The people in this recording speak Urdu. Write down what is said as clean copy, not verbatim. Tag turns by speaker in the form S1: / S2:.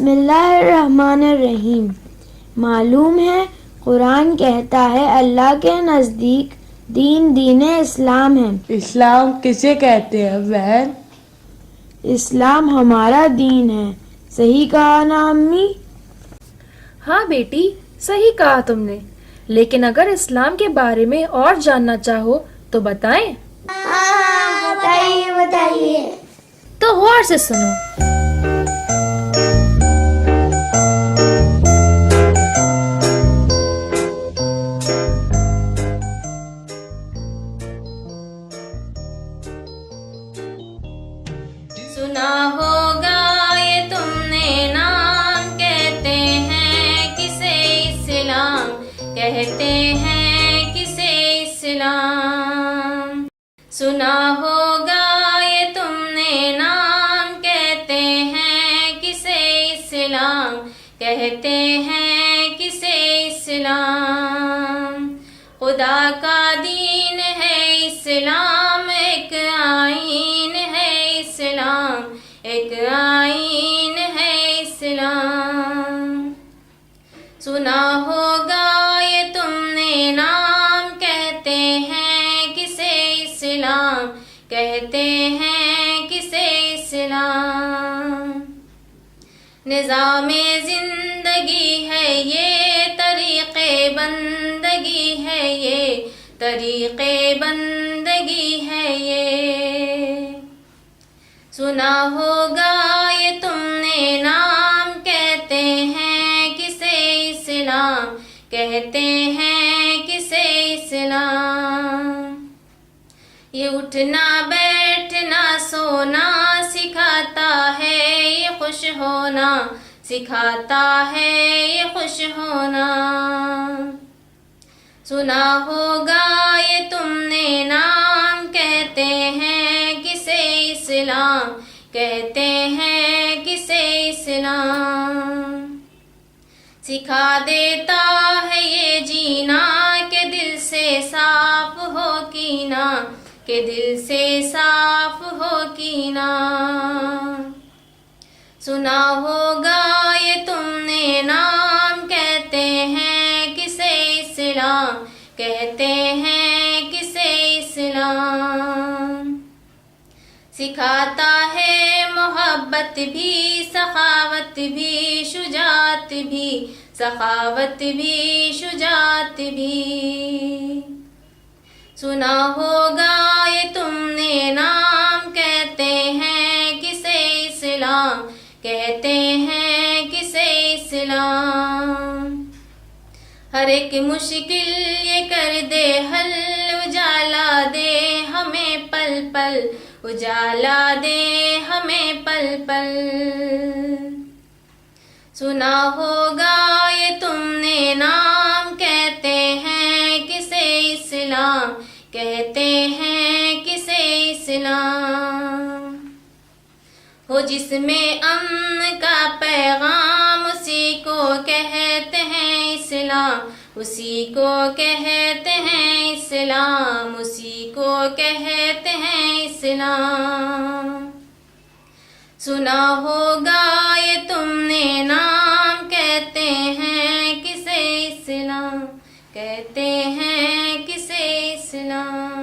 S1: بسم اللہ الرحمن الرحیم. معلوم ہے قرآن کہتا ہے اللہ کے نزدیک دین اسلام ہے.
S2: اسلام کسے کہتے ہیں بہن؟
S1: اسلام ہمارا دین ہے. صحیح کہا نا امی؟
S3: ہاں بیٹی، صحیح کہا تم نے، لیکن اگر اسلام کے بارے میں اور جاننا چاہو تو بتائیں؟
S1: بتائیے.
S3: تو غور سے سنو.
S4: سنا ہوگا یہ تم نے نام، کہتے ہیں کسے اسلام، کہتے ہیں کسے اسلام. سنا ہوگا یہ تم نے نام، کہتے ہیں کسے اسلام، کہتے ہیں کسے اسلام. خدا کا دین ہے اسلام، ایک آئین ہے اسلام، ایک آئین ہے اسلام. سنا ہوگا یہ تم نے نام، کہتے ہیں کسے اسلام، کہتے ہیں کسے اسلام. نظام زندگی ہے یہ، طریق بندگی ہے یہ، طریق بندگی ہے یہ. سنا ہوگا یہ تم نے نام، کہتے ہیں کسے اسلام، کہتے ہیں کسے اسلام. یہ اٹھنا بیٹھنا سونا سکھاتا ہے، یہ خوش ہونا سکھاتا ہے، یہ خوش ہونا. سنا ہوگا یہ تم نے نام، کہتے ہیں کسے اسلام، کہتے ہیں کسے اسلام. سکھا دیتا ہے یہ جینا کہ دل سے صاف ہو کینا، کہ دل سے صاف ہو کینا. سنا ہوگا یہ تم نے نام، کہتے ہیں کسے اسلام، کہتے ہیں کسے اسلام. سکھاتا ہے محبت بھی، سخاوت بھی، شجاعت بھی، سخاوت بھی، شجاعت بھی. سنا ہوگا یہ تم نے نام، کہتے ہیں کسے اسلام، کہتے ہیں کسے اسلام. ہر ایک مشکل یہ کر دے حل، اجالا دے ہمیں پل پل، اجالا دے ہمیں پل پل. سنا ہوگا یہ تم نے نام، کہتے ہیں کسے اسلام، کہتے ہیں کسے اسلام. ہو جس میں امن کا پیغام، اسی کو کہتے ہیں اسلام، اسی کو کہتے ہیں اسلام، اسی کو کہتے ہیں اسلام. سنا ہوگا یہ تم نے نام، کہتے ہیں کسے اسلام، کہتے ہیں کسے اسلام.